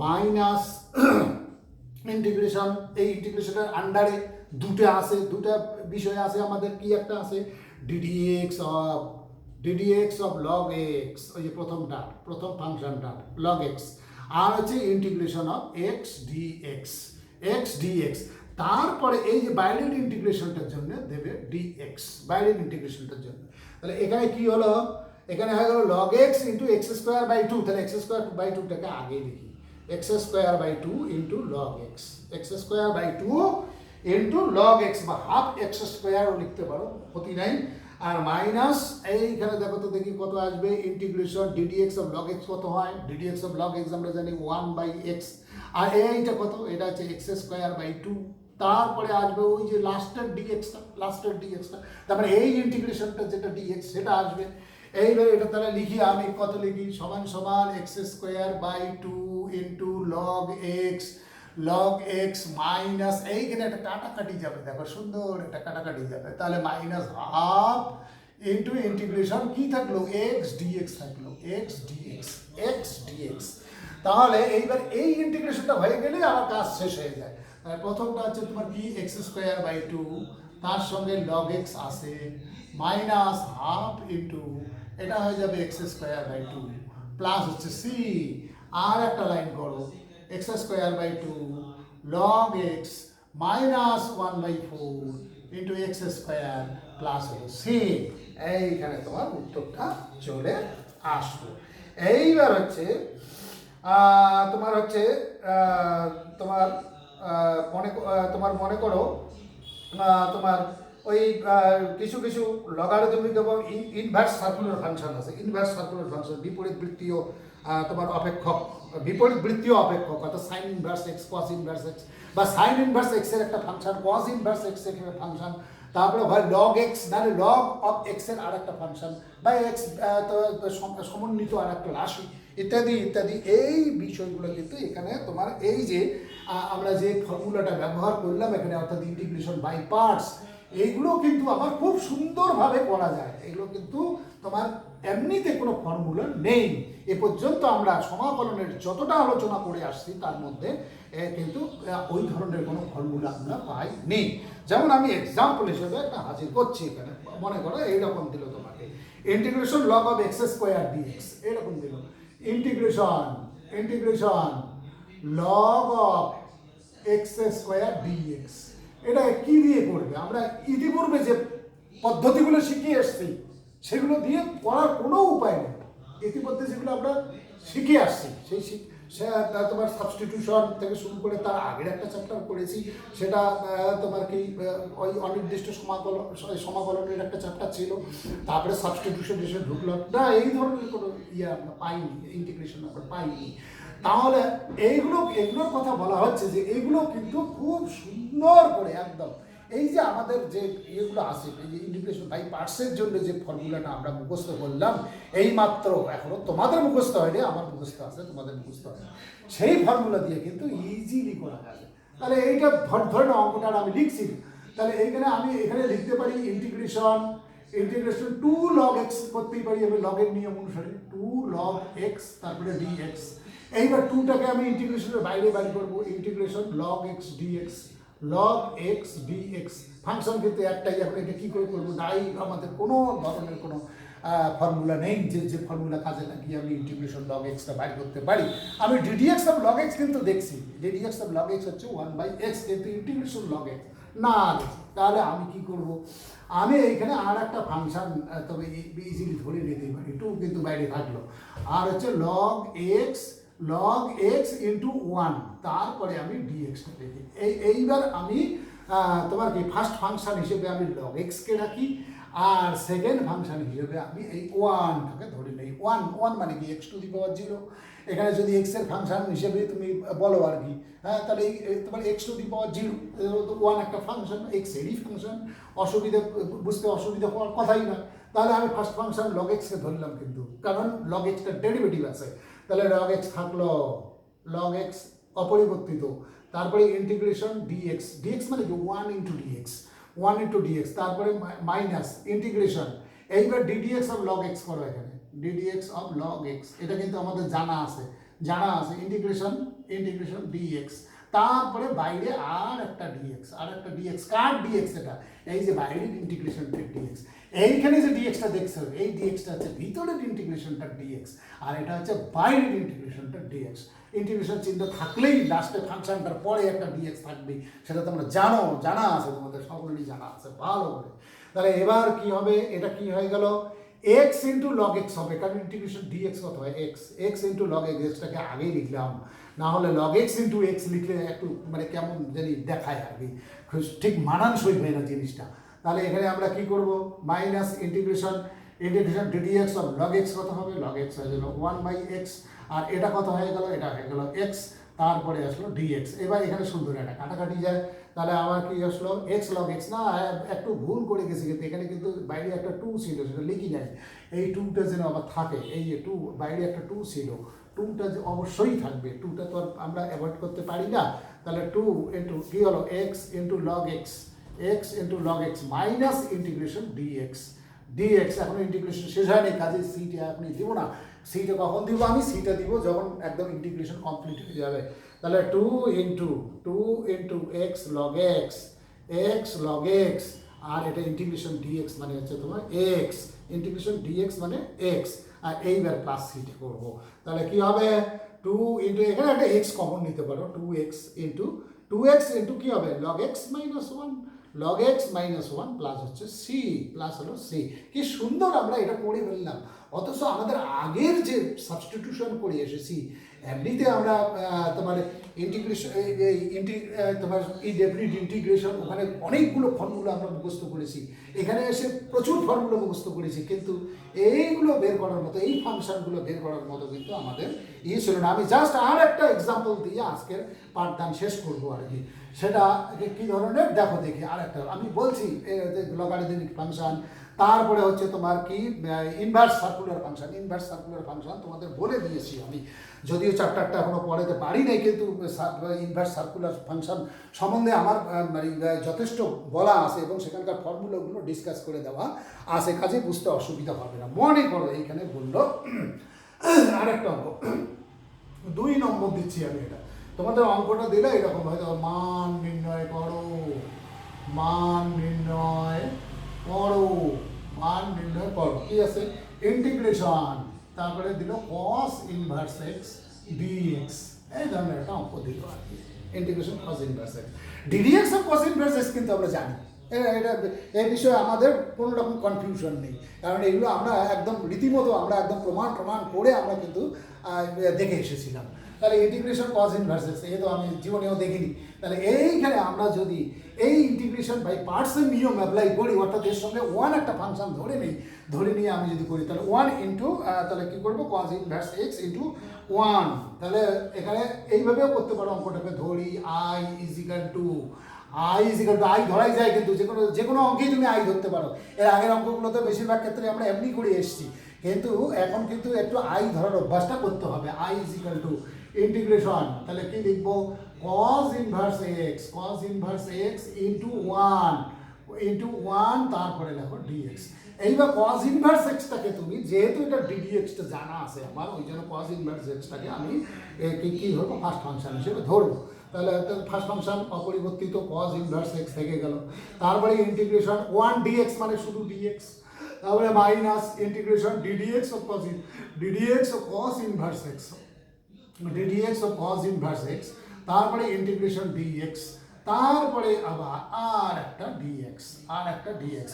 মাইনাস ইন্টিগ্রেশন, এই ইন্টিগ্রেশনের আন্ডারে দুটা বিষয় আছে আমাদের, কি একটা আছে, ডিডিএক্স অফ লগ এক্স, ওই যে প্রথম ফাংশনটা লগ এক্স, আর হচ্ছে ইন্টিগ্রেশন অফ এক্স ডিএক্স। তারপরে এই যে বাইরের ইন্টিগ্রেশনটার জন্য দেবে ডিএক্স, বাইরের ইন্টিগ্রেশনটার জন্য। তাহলে এখানে কি হলো, এখানে হয়ে গেল log x into x square by 2, তাহলে এক্স স্কোয়ার বাই 2টাকে আগে লিখি, x square by 2 into log x, x square by 2 into log x, বা হাফ এক্স স্কোয়ারও লিখতে পারো, ক্ষতি নাই। আর মাইনাস এইখানে দেখো তো দেখি কত আসবে, integration ddx of log x কত হয়, ডিডিএক্স অফ লগ এক্স আমরা জানি 1/x, আর এইটা কত, এটা হচ্ছে x²/2, তারপরে আসবে ওই যে লাস্টের ডিএক্সটা, তারপরে এই ইন্টিগ্রেশনটা যেটা ডিএক্স সেটা আসবে। এইবার এটা তাহলে লিখি, আমি কত লিখি, সমান সমান x²/2 into log x minus, এইখানে একটা কাটাকাটি যাবে, দেখো সুন্দর একটা কাটাকাটি যাবে, তাহলে মাইনাস হাফ ইন্টু ইন্টিগ্রেশন কি থাকলো, এক্স ডিএক্স থাকলো, এক্স ডিএক্স। তাহলে এইবার এই ইন্টিগ্রেশনটা হয়ে গেলে আমার কাজ শেষ হয়ে যায়। প্রথমটা হচ্ছে তোমার কি x²/2, তার সঙ্গে লগ এক্স আসে মাইনাস হাফ ইন্টু এটা হয়ে যাবে x²/2 প্লাস হচ্ছে সি, আর একটা লাইন করো x²/2 log x minus 1/4 into x² plus হলো সি। এইখানে তোমার উত্তরটা চলে আসলো। এইবার হচ্ছে তোমার হচ্ছে তোমার মনে করো তোমার ওই কিছু কিছু লগারিদমিক এবং ইনভার্স সার্কুলার ফাংশন আছে, বিপরীত বৃত্তীয় তোমার অপেক্ষক, অর্থাৎ sign inverse x, cos inverse x, বা সাইন ইনভার্স এক্স এর একটা ফাংশন, কস ইনভার্স এক্স এর ফাংশন, তারপরে হয় লগ এক্স, নাহলে লগ অফ এক্স এর আর একটা ফাংশন, বা এক্স সমন্বিত আর একটা রাশি, ইত্যাদি ইত্যাদি। এই বিষয়গুলো কিন্তু এখানে তোমার এই যে আমরা যে ফর্মুলাটা ব্যবহার করলাম এখানে, অর্থাৎ ইন্টিগ্রেশন বাই পার্টস, এইগুলো কিন্তু আবার খুব সুন্দরভাবে করা যায়। এগুলো কিন্তু তোমার এমনিতে কোনো ফর্মুলা নেই। এ পর্যন্ত আমরা সমাকলনের যতটা আলোচনা করে আসছি তার মধ্যে কিন্তু ওই ধরনের কোনো ফর্মুলা আমরা পাইনি। যেমন আমি এক্সাম্পল হিসেবে একটা হাজির করছি এখানে, মনে করো এইরকম দিল তোমাকে integration log of x² dx, এরকম দিল integration log of x² dx। এটা কি দিয়ে করবে? আমরা ইতিপূর্বে যে পদ্ধতিগুলো শিখিয়ে এসছি সেগুলো দিয়ে করার কোনো উপায় নেই। ইতিমধ্যে যেগুলো আমরা শিখে আসছি তোমার সাবস্টিটিউশন থেকে শুরু করে তার আগের একটা চ্যাপ্টার করেছি, সেটা তোমার কি ওই অনির্দিষ্ট সমাকলনের একটা চ্যাপ্টার ছিল, তারপরে সাবস্টিটিউশন এসে ঢুকলাম না, এই ধরনের কোনো আমরা পাইনি, ইন্টিগ্রেশন আমরা পাইনি। তাহলে এগুলোর কথা বলা হচ্ছে যে এগুলো কিন্তু খুব সুন্দর করে একদম এই যে আমাদের যে ইয়েগুলো আছে, এই যে ইন্টিগ্রেশন বাই পার্টসের জন্য যে ফর্মুলাটা আমরা মুখস্থ করলাম এই মাত্র, এখনো তোমাদের মুখস্থ হয়নি, আমার মুখস্থ আছে, তোমাদের মুখস্থ হয়নি, সেই ফর্মুলা দিয়ে কিন্তু ইজিলি করা যাবে। তাহলে এইটা ধরে নাও অঙ্কটা আমি লিখছি, তাহলে আমি এখানে লিখতে পারি ইন্টিগ্রেশন 2 log x করতেই পারি আমি লগের নিয়ম অনুসারে, 2 log x তারপরে dx। এইবার 2টাকে আমি ইন্টিগ্রেশনের বাইরে বাইর করবো, integration log x dx, log x dx function কিন্তু একটাই। এখন এটা কী করে করবো? নাই, আমাদের কোনো ধরনের কোনো ফর্মুলা নেই যে ফর্মুলা কাজে লাগিয়ে আমি ইন্টিগ্রেশন log xটা বাইর করতে পারি। আমি ddx অফ log x কিন্তু দেখছি, ddx অফ log x হচ্ছে 1/x, কিন্তু ইন্টিগ্রেশন log x না। তাহলে আমি কি করব? আমি এইখানে আর একটা ফাংশন তবে ইজিলি ধরে নিতে পারি, 2 কিন্তু বাইরে থাকলো, আর হচ্ছে log x ইন্টু 1, তারপরে আমি ডিএক্সটা লিখি। এইবার আমি তোমার কি ফার্স্ট ফাংশন হিসেবে আমি log x কে রাখি, আর সেকেন্ড ফাংশন হিসেবে আমি এই 1টাকে ধরে নেই। 1 মানে কি x⁻0, এখানে যদি x এর ফাংশন হিসেবে তুমি বলো আর কি, হ্যাঁ, তাহলে তোমার x⁻0 1 একটা ফাংশন, x এরই ফাংশন, বুঝতে অসুবিধা হওয়ার কথাই না। তাহলে আমি ফার্স্ট ফাংশন log x কে ধরলাম, কিন্তু কারণ log x টা ডেরিভেটিভ আছে, তাহলে log x থাকলো, log x অপরিবর্তিত, তারপরে ইন্টিগ্রেশন dx মানে কি 1 ইন্টু dx, তারপরে মাইনাস ইন্টিগ্রেশন, এইবার ddx অফ log x করো এখানে, ddx অফ log x, এটা কিন্তু আমাদের জানা আছে ইন্টিগ্রেশন dx, তারপরে বাইরে আর একটা dx, কার dx? এটা এই যে বাইরের ইন্টিগ্রেশনটা dx, এইখানে যে dxটা দেখছো এই dxটা হচ্ছে ভিতরের ইন্টিগ্রেশনটা dx, আর এটা হচ্ছে বাইরের ইন্টিগ্রেশনটা dx। ইন্টিগ্রেশন চিহ্ন থাকলেই লাস্টে ফাংশনটার পরে একটা dx থাকবে, সেটা তোমরা জানা আছে, তোমাদের সকলেরই জানা আছে ভালো করে। তাহলে এবার কি হবে? এটা কি হয়ে গেল? x ইন্টু log x হবে, কারণ ইন্টিগ্রেশন dx কত হয়? x ইন্টু log x, এক্সটাকে আগেই লিখলাম, না হলে log x ইন্টু x লিখলে একটু মানে কেমন জানি দেখায় আর কি, ঠিক মানানসই হয় না জিনিসটা। তাহলে এখানে আমরা কি করব, minus integration ddx of log x কত হবে, লগ এক্স হয়ে গেল 1/x, আর এটা কত হয়ে গেল, এটা হয়ে গেল এক্স, তারপরে আসলো ডিএক্স। এবার এখানে সুন্দর একটা কাটাকাটি যায়, তাহলে আবার কি আসলো এক্স লগ এক্স, না একটু ভুল করে গেছি কিন্তু এখানে কিন্তু বাইরে একটা 2 ছিল সেটা লিখি নাই, এই 2টা যেন আবার থাকে, এই যে 2 বাইরে একটা 2 ছিল, 2টা যে অবশ্যই থাকবে, 2টা তো আর আমরা অ্যাভয়েড করতে পারি না। তাহলে 2 ইন্টু কি হলো x into log x, x into log x minus integration dx, dx এখনো ইন্টিগ্রেশন শেষ হয়নি, কাজে সিটা আপনি দিব না, সিটা কখন দিব, আমি সিটা দিব যখন একদম ইন্টিগ্রেশন কমপ্লিট হয়ে যাবে। তাহলে 2 into x log x, x log x, আর এটা ইন্টিগ্রেশন ডিএক্স মানে হচ্ছে তোমার এক্স, ইন্টিগ্রেশন ডিএক্স মানে এক্স, আর এইবার প্লাস সিটা করবো, তাহলে কি হবে 2 ইন্টু এখানে একটা এক্স কমন নিতে পারো, 2x ইন্টু কি হবে log x minus 1, log x minus 1 plus হচ্ছে সি, প্লাস হলো সি। কি সুন্দর আমরা এটা করে ফেললাম, অথচ আমাদের আগের যে সাবস্টিটিউশন করে এসেছি এমনিতে আমরা তোমার ইন্টিগ্রেশন তোমার ইনডেফিনিট ইন্টিগ্রেশন ওখানে অনেকগুলো ফর্মুলা আমরা মুখস্থ করেছি, এখানে এসে প্রচুর ফর্মুলা মুখস্থ করেছি, কিন্তু এইগুলো বের করার মতো, এই ফাংশনগুলো বের করার মতো কিন্তু আমাদের ছিল না। আমি জাস্ট আর একটা এক্সাম্পল দিয়ে আজকের পাঠদান শেষ করবো আর কি, সেটা কি ধরনের দেখো দেখি আর একটা আমি বলছি লগারিদমিক ফাংশন, তারপরে হচ্ছে তোমার কি inverse circular function, inverse circular function তোমাদের বলে দিয়েছি আমি, যদিও চ্যাপ্টারটা এখনো পড়াতে পারি নাই, কিন্তু ইনভার্স সার্কুলার ফাংশন সম্বন্ধে আমার মানে যথেষ্ট বলা আছে এবং সেখানকার ফর্মুলাগুলো ডিসকাস করে দেওয়া আছে, কাজে বুঝতে অসুবিধা হবে না। মনে করো এইখানে বললো আরেকটা অঙ্ক 2 নম্বর দিচ্ছি আমি, এটা তোমাদের অঙ্কটা দিলে এরকম হয়তো মান নির্ণয় করো, মান নির্ণয় করো, মান নির্ণয় করো, কি আছে ইন্টিগ্রেশন, তারপরে দিল cos ইনভার্স এক্স ডিএক্স, এই ধরনের একটা অঙ্ক দিল আর কি, integration cos inverse x d d x আর cos ইনভার্স এক্স কিন্তু আমরা জানি, এটা এই বিষয়ে আমাদের কোনো রকম কনফিউশন নেই, কারণ এগুলো আমরা একদম রীতিমতো আমরা একদম প্রমাণ করে আমরা কিন্তু দেখে এসেছিলাম। তাহলে ইন্টিগ্রেশন cos ইনভার্স এক্স এ তো আমি জীবনেও দেখিনি, তাহলে এইখানে আমরা যদি এই ইন্টিগ্রেশন বাই পার্টসের নিয়ম অ্যাপ্লাই করি, অর্থাৎ এর সঙ্গে 1 একটা ফাংশন ধরে নিয়ে আমি যদি করি, তাহলে 1 ইন্টু তাহলে কী করবো cos ইনভার্স এক্স ইন্টু 1, তাহলে এখানে এইভাবেও করতে পারো অঙ্কটাকে, ধরি আই ইজিক্যাল টু আই ধরাই যায়, কিন্তু যে কোনো অঙ্কেই তুমি আই ধরতে পারো, এর আগের অঙ্কগুলোতে বেশিরভাগ ক্ষেত্রে আমরা এমনি করে এসেছি, কিন্তু এখন কিন্তু একটু আই ধরার অভ্যাসটা করতে হবে, আই ইজিক্যাল টু ইন্টিগ্রেশন, তাহলে কি লিখবো cos ইনভার্স এক্স ইন্টু 1 তারপরে লেখো ডিএক্স। এইবার cos ইনভার্স এক্সটাকে তুমি, যেহেতু এটা ডিডিএক্সটা জানা আছে আমার, ওই জন্য cos ইনভার্স এক্সটাকে আমি কি ধরবো ফার্স্ট ফাংশন হিসেবে ধরবো, তাহলে ফার্স্ট ফাংশন অপরিবর্তিত cos ইনভার্স এক্স থেকে গেল, তারপরে ইন্টিগ্রেশন 1 ডিএক্স মানে শুধু ডিএক্স, তারপরে minus integration ddx of cos inverse x, d dx of cos inverse x, তারপরে ইন্টিগ্রেশন ডিএক্স, তারপরে আবার আর একটা ডিএক্স,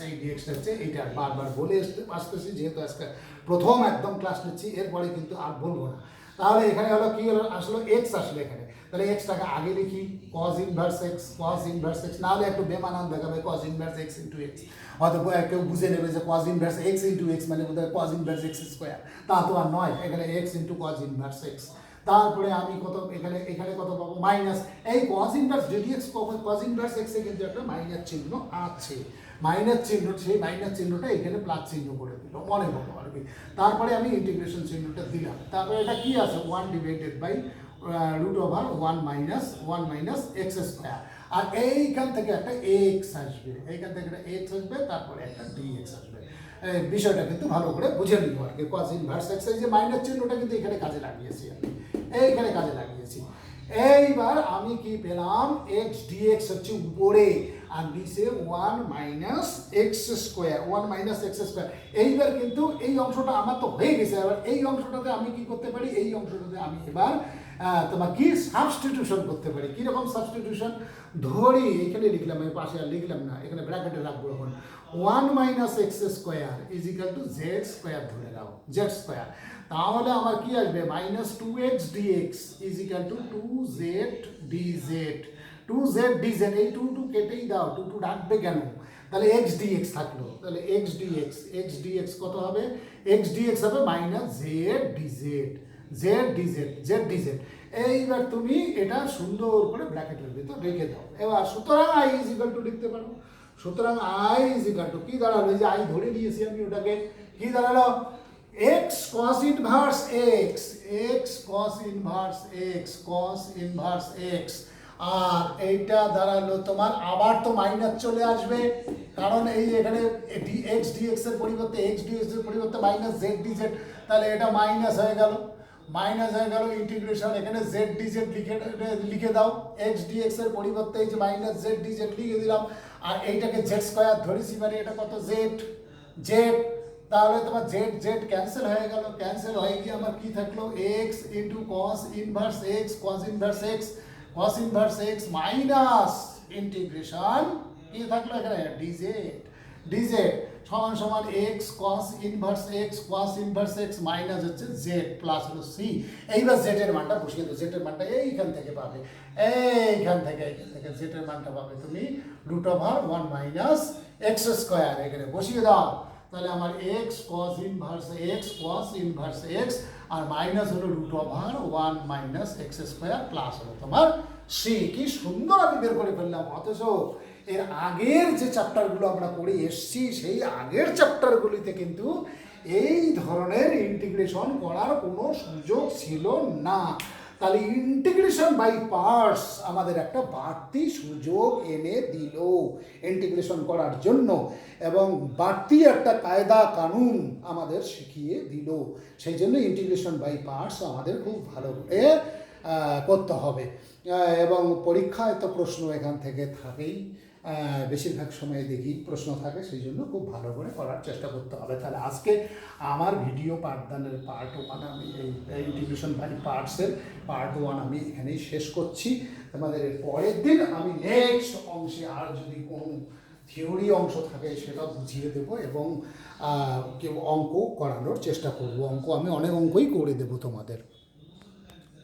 এই ডিএক্সটা হচ্ছে এইটা বারবার বলে আসতেছি, যেহেতু আজকে প্রথম একদম ক্লাস নিচ্ছি, এরপরে কিন্তু আর বলবো না। তাহলে এখানে হলো কি হলো, আসলো এক্স আসলো এখানে, তাহলে এক্সটাকে আগে লিখি cos ইনভার্স এক্স, না হলে একটু বেমানান দেখাবে cos inverse x into x, হয়তো কেউ বুঝে নেবে যে cos inverse x into x মানে বোধহয় cos ইনভার্স এক্স স্কোয়ার, তা তো আর নয়, এখানে x into cos inverse x, তারপরে আমি কত এখানে কত পাবো মাইনাস, এই cos inverse ddx cos inverse এক্সে কিন্তু একটা মাইনাস চিহ্ন আছে, সেই মাইনাস চিহ্নটা এখানে প্লাস চিহ্ন করে দিল, মনে হলো আর কি, তারপরে আমি ইন্টিগ্রেশন চিহ্নটা দিলাম, তারপরে এটা কি আছে 1 divided by root over 1 minus x square, আর এইখান থেকে একটা এক্স আসবে, তারপরে একটা ডিএক্স আসবে, বিষয়টা কিন্তু ভালো করে বুঝে নিব আর কি। cos ইনভার্স এক্স এই যে মাইনাস চিহ্নটা কিন্তু এখানে কাজে লাগিয়েছি আমি, এইখানে কাজে লাগিয়েছি। এইবার আমি কি পেলাম এক্স ডিএক্স হচ্ছে উপরে আর নিচে 1 মাইনাস এক্স স্কোয়ার, এইবার কিন্তু এই অংশটা আমার তো হয়ে গেছে, এবার এই অংশটাতে আমি কি করতে পারি, এই অংশটাতে আমি এবার তোমার কি সাবস্টিটিউশন করতে পারি। কীরকম সাবস্টিটিউশন, ধরি এখানে লিখলাম, আমি পাশে আর লিখলাম না, এখানে ব্র্যাকেটে রাখবো এখন 1 minus x square is equal to Z square ধরে নাও, জেড স্কোয়ার, তাহলে আমার কি আসবে minus 2x dx is equal two 2z dz, এই 2 কেটেই দাও, 2 রাখবে কেন, তাহলে এক্স ডিএক্স থাকলো, তাহলে এক্স ডিএক্স কত হবে, এক্স ডিএক্স হবে মাইনাস জেড ডিজেড। এইবার তুমি এটা সুন্দর করে ব্র্যাকেটের ভিতর রেখে দাও। এবার সুতরাং আই ইজ ইকুয়াল টু লিখতে পারো, সুতরাং আই ইজ ইকুয়াল টু কি দাঁড়ালো, এই যে আই ধরে নিয়েছি আমি ওটাকে, কি দাঁড়ালো x cos inverse x cos inverse x. আর এইটা দাঁড়ালো তোমার, আবার তো মাইনাস চলে আসবে, কারণ এই এখানে এক্স ডিএক্স এর পরিবর্তে মাইনাস জেড ডিজেড, তাহলে এটা মাইনাস হয়ে গেল, ইন্টিগ্রেশন এখানে জেড ডিজেড লিখে দাও, এক্স ডিএক্স এর পরিবর্তে এই যে মাইনাস জেড ডিজেড লিখে দিলাম, আর এইটাকে জেড স্কোয়ার ধরেছি, মানে এটা কত জেড, তাহলে তোমার জেড ক্যান্সেল হয়ে গেল, ক্যান্সেল হয়ে গিয়ে আমার কি থাকলো x into cos inverse x minus integration কি থাকলো এখানে ডিজেড সমান সমান x cos inverse x minus হচ্ছে জেড প্লাস হলো সি। এইবার জেড এর মানটা বসিয়ে দাও, জেড এর মানটা এইখান থেকে পাবে, এইখান থেকে জেড এর মানটা পাবে তুমি √1 মাইনাস এক্স স্কোয়ার, এখানে বসিয়ে দাও। তাহলে আমার এক্স কস ইনভার্স এক্স আর মাইনাস হলো √1 মাইনাস এক্স স্কোয়ার প্লাস হলো তোমার সি। কি সুন্দর আমি বের করে ফেললাম। অথচ এর আগের যে চ্যাপ্টারগুলো আমরা পড়ে এসছি, সেই আগের চ্যাপ্টারগুলিতে কিন্তু এই ধরনের ইন্টিগ্রেশন করার কোনো সুযোগ ছিল না। তাহলে ইন্টিগ্রেশন বাই পার্টস আমাদের একটা বাড়তি সুযোগ এনে দিল ইন্টিগ্রেশন করার জন্য, এবং বাড়তি একটা কায়দা কানুন আমাদের শিখিয়ে দিল। সেই জন্য ইন্টিগ্রেশন বাই পার্টস আমাদের খুব ভালো করে করতে হবে, এবং পরীক্ষায় তো প্রশ্ন এখান থেকে থাকেই, বেশিরভাগ সময় দেখি প্রশ্ন থাকে, সেই জন্য খুব ভালো করে করার চেষ্টা করতে হবে। তাহলে আজকে আমার ভিডিও পাঠদানের পার্ট 1 আমি এই ইন্টিগ্রেশন বাই পার্টসের পার্ট 1 আমি এখানেই শেষ করছি। তোমাদের পরের দিন আমি নেক্সট অংশে আর যদি কোনো থিওরি অংশ থাকে সেটা বুঝিয়ে দেবো, এবং অঙ্ক করানোর চেষ্টা করব। আমি অনেক অঙ্কই করে দেবো তোমাদের।